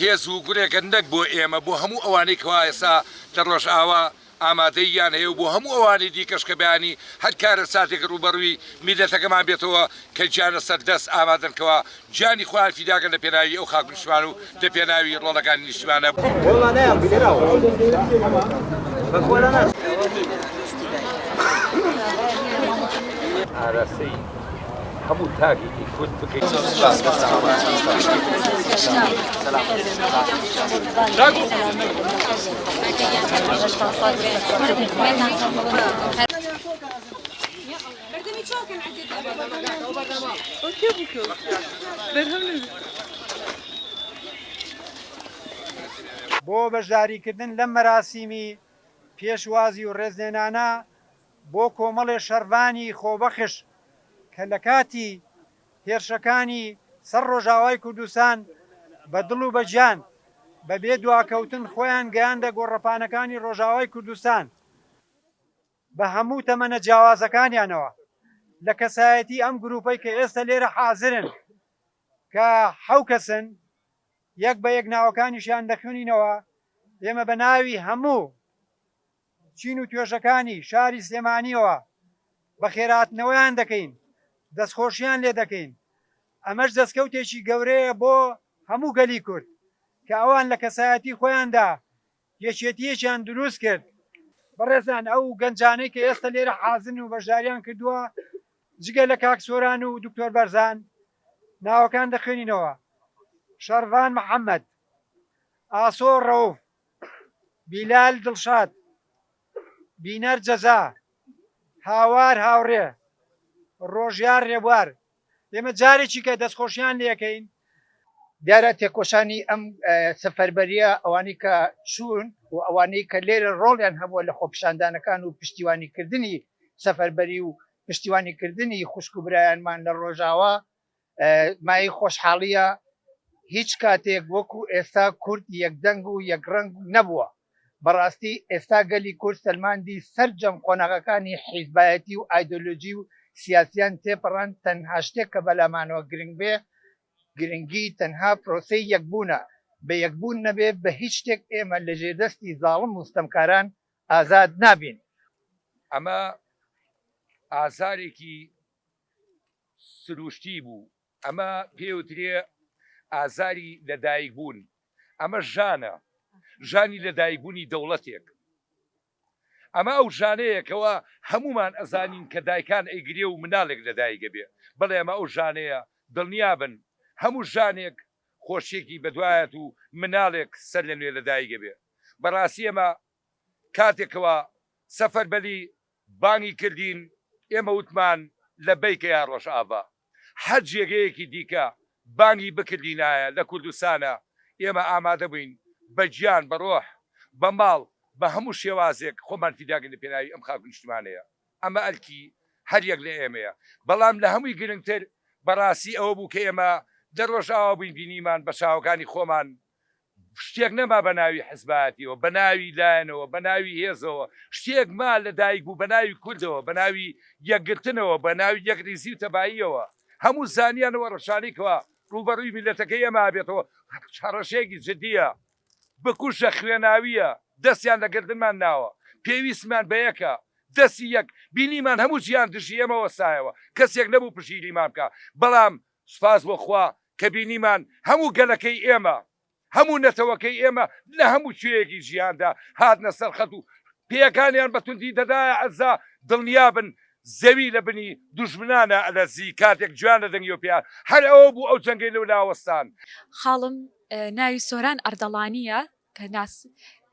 هێز و گورێکە نەک بۆ ئێمە بۆ هەموو ئەوانەی کەوا ئێستا لە ڕۆژئاوا ئامادەیان هەیە و بۆ هەموو ئەوانی دیکەش کە بەیانی هەر کارە ساتێک ڕوبەڕووی میلەتەکەمان بێتەوە کە گیانە سەردەست ئامادەنکەوە گیانی خۆیان فیداکەن لە پێناوی ئەو خاک نیشتمان و لە پێناوی ڕۆڵەکانی نیشتمانە. ئاراستەی هەموو تاگێکی کورد بکەیت. بۆ بەشداریکردن لەم مەراسیمی پێشوازی و ڕێزلێنانە بۆ کۆمەڵێ شەڕوانی خۆبەخش کە لە کاتی هێرشەکانی سەر ڕۆژاوای کوردستان بە دڵ و بەجان بەبێ دواکەوتن خۆیان گەیاندە گۆڕەپانەکانی ڕۆژاوای کوردستان بە هەموو تەمەنە جیاوازەکانیانەوە لە کەسایەتی ئەم گروپەی کە ئێستا لێرە حازرن کە حەو کەسن یەک بە یەک ناوەکانیشیان دەخوێنینەوە. ئێمە بە ناوی هەموو چین و توێژەکانی شاری سلێمانیەوە بە خێراتنەوەیان دەکەین، دەستخۆشیان لێ دەکەین. ئەمەش دەستکەوتێکی گەورەیە بۆ هەموو گەلی کورد کە ئەوان لە کەسایەتی خۆیاندا یەکێتیەکیان دروست کرد. بەڕێزان ئەو گەنجانەی کە ئێستا لێرە حازن و بەشداریان کردووە جگە لە کاک سۆران و دکتۆر بەرزان ناوەکان دەخوێنینەوە: شەروان محەممەد، ئاسۆ ڕەوف، بیلال دڵشاد، بینەر جەزا، هاوار هاوڕێ، ڕۆژیار ڕێبوار. ئێمە جارێکی کە دەستخۆشیان لێەکەین. دیارە تێکۆشانی ئەم سەفەربەریە ئەوانەی کە چوون و ئەوانەی کە لێرە ڕۆڵیان هەبووە لە خۆپیشاندانەکان و پشتیوانیکردنی سەفەربەری و پشتیوانیکردنی خوشک و برایانمان لە ڕۆژاوا مای خۆشحاڵیە. هیچ کاتێک وەکو ئێستا کورد یەکدەنگ و یەکڕەنگ نەبووە. بەڕاستی ئێستا گەلی کورد سەلماندی سەرجەم قۆناغەکانی حیزبایەتی و ئایدۆلۆژی و سیاسیان تێپەڕان. تەنها شتێک کە بەلامانەوە گرنگ بێ گرنگی تەنها پرۆسەی یەکبوونە. بە یەکبوون نەبێ بە هیچ شتێک ئێمە لە ژێردەستی زاڵم و ستەمکاران ئازاد نابین. ئەمە ئازارێکی سروشتی بوو. ئەمە پێوترێ ئازاری لەدایک بوون. ئەمە ژانە، ژانی لەدایکبوونی دەوڵەتێک. ئەمە ئەو ژانەیەکەوە هەمومان ئەزانین کە دایکان ئەیگرێ و مناڵێک لەدایکە بێ. بەڵێ ئەمە ئەو ژانەیە دڵنیابن هەموو ژانێک خۆشیێکی بەدوایەت و مناڵێک سەر لە نوێ لەدایکە بێ. بەڕاستی ئێمە کاتێکەوە سەفەربەری بانگی کردین ئێمە وتمان لە بیکە یا ڕۆژئاوا هەر جێگەیەکی دیکە بانگی بکردینایە لە کوردستانە ئێمە ئامادە بووین بە گیان بە ڕۆح بە ماڵ بە هەموو شێوازێک خۆمان فیداکەین لە پێناوی ئەم خاک نیشتمانەیە. ئەمە ئەلکی هەر یەک لە ئێمەیە. بەڵام لە هەمووی گرنگتر بەڕاستی ئەوە بوو کە ئێمە دەڕۆژئاوا بووین بینیمان بە چاوەکانی خۆمان شتێک نەما بە ناوی حزبایەتیەوە، بە ناوی لایەنەوە، بە ناوی هێزەوە، شتێک ما لە دایک بوو بە ناوی کوردەوە، بە ناوی یەکگرتنەوە، بە ناوی یەکریزی و تەباییەوە. هەموو زانیانەوە ڕەشانێکەوە ڕوبەڕووی میلەتەکەی ئێمە بێتەوە. هەڕەشەیەکی جدیە، بکوشە خوێناویە، دەستیان لە گردنمان ناوە، پێویستمان بە یەکە، دەستی یەک بینیمان هەموو جیان دژی ئێمە وەسایەوە، کەسێک نەبوو پشیلیمان بکە. بەڵام سوپاس بۆ خوا کە بینیمان هەموو گەلەکەی ئێمە، هەموو نەتەوەکەی ئێمە لە هەموو کوێیەکی ژیاندا هاتنە سەر خەت و پێیەکانیان بەتوندی دەدایە ئەزا دڵنیابن زەوی لە بنی دوژمنانە ئەلەزی کاتێک جوانە دەنگی و پیان هەر ئەوە بوو ئەو جەنگەی لەو لاوەستان. خاڵم ناوی سۆران ئەردەڵانیە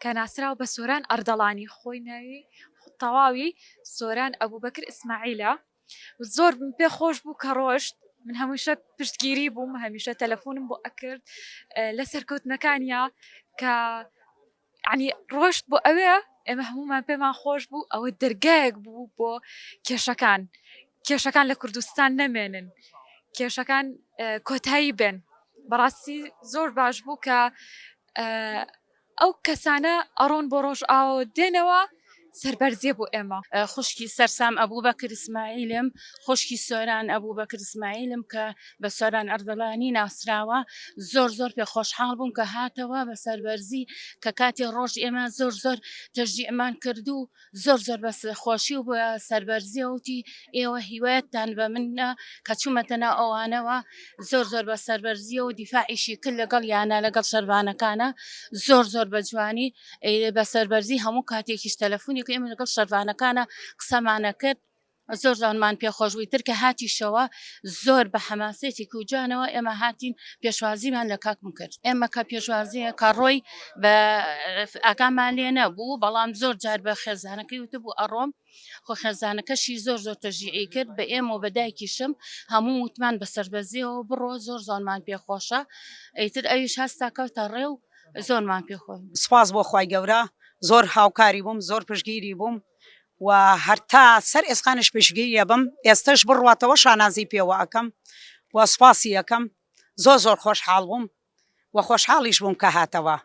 کە ناسراو بە سۆران ئەردەڵانی خۆی ناوی تەواوی سۆران ئەبوبەکر ئیسماعیلە. زۆر پێ خۆش بوو کە ڕۆشت من هەمیشە پشتگیری بووم هەمیشە تەلەفۆنم بۆ ئەکرد لە سەرکەوتنەکانیا کە عنی ڕۆشت بۆ ئەوەیە ئێمە هەمومان پێمان خۆش بوو ئەوە دەرگایەک بوو بۆ کێشەکان لە کوردستان نەمێنن کێشەکان کۆتایی بن بەڕاستی زۆر باش بوو کە ئەو کەسانە ئەڕۆن بۆ ڕۆژ ئاوە دێنەوە سەربەرزیە بۆ ئێمە خوشکی سەرسام ئەبوو بەکر ئیسماعیلم خوشکی سۆران ئەبوو بەکر ئیسماعیلم کە بە سۆران ئەردەڵانی ناسراوە زۆر پێ خۆشحاڵ بووم کە هاتەوە بە سەربەرزی کە کاتی ڕۆژ ئێمە زۆر تەشجیعمان کردو زۆر بە خۆشی و بە سەربەرزی وتی ئێوە هیوایەتتان بە منە کە چوومەتەنە ئەوانەوە زۆر بە سەربەرزیە و دیفاعیشی کرد لەگەڵ یانە لەگەڵ شەروانەکانە زۆر بە جوانی بە سەربەرزی هەموو کاتێکیش تەلەفۆنی کە ئێمە لەگەڵ شەروانەکانە قسەمانە کرد زۆر زانمان پێخۆشبووی ترکە هاتیشەوە زۆر بە حەماسێتی کوجانەوە ئێمە هاتین پێشوازیمان لە کاکم کرد ئێمە کە پێشوازیە کە ڕۆی بە ئاگامان لێ نەبوو بەڵام زۆر جار بە خێزانەکەی وتبوو ئەڕۆم خۆ خێزانەکەشی زۆر تەژیعی کرد بە ئێمە و بە دایکیشم هەموو وتمان بە سەربەرزیەوە بڕۆ زۆر زۆرمان پێخۆشە ئەیتر ئەویش هەستا کەوتە ڕێ و زۆرمان پێخۆش سپاس بۆ خوای گەورە زۆر هاوکاری بووم زۆر پشتگیری بووم و هەرتا سەر ئێسقانش پشتگیریە بم ئێستش بڕواتەوە شانازی پێوە ئەەکەم و سپاسی یەکەم زۆر خۆشحاڵ بووم و خۆشحاڵیش بووم کە هاتەوە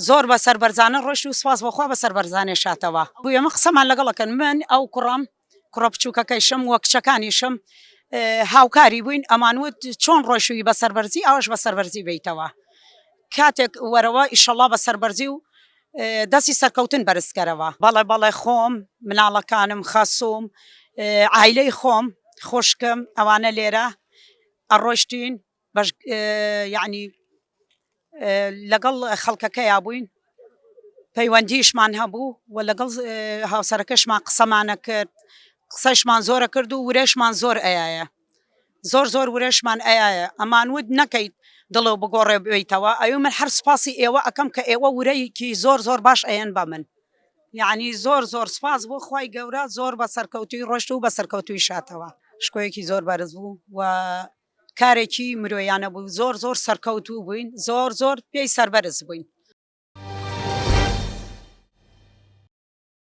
زۆر بە سەربەرزانە ڕۆشت و سپاس بۆخوا بە سەربەرزانێ شاتەوە بوو ئێمە قسەمان لەگەڵەکەن من ئەو کوڕە بچووکەکەیشم وە کچەکانیشم هاوکاری بووین ئەمانوت چۆن ڕۆیشتووی بە سەربەرزی ئەوەش بە سەربەرزی بیتەوە کاتێک وەرەوە ئیشەڵا بە سەربەرزی و دەستی سەرکەوتن بەرزکەرەوە بەڵێ خۆم مناڵەکانم خەسووم عایلەی خۆم خوشکم ئەوانە لێرە ئەڕۆیشتین یعنی لەگەڵ خەڵکەکەیا بووین پەیوەندیشمان هەبوو و لەگەڵ هاوسەرەکەشمان قسەمانە کرد قسەشمان زۆرە کرد و ورێشمان زۆر ئەیایە زۆر ورێشمان ئەیایە ئەمانود نەکەیت دڵێ بگۆڕێ بێیتەوە ئەوێ من هەر سپاسی ئێوە ئەەکەم کە ئێوە ورەیەکی زۆر باش ئەیەن بە من یعنی زۆر سپاس بۆ خوای گەورە زۆر بە سەرکەوتوی ڕۆشت و بە سەرکەوتوی شاتەوە شکۆیەکی زۆر بەرز بوو و کارێکی مرۆیانە بوو زۆر سەرکەوتوو بووین زۆر پێی سەربەرز بووین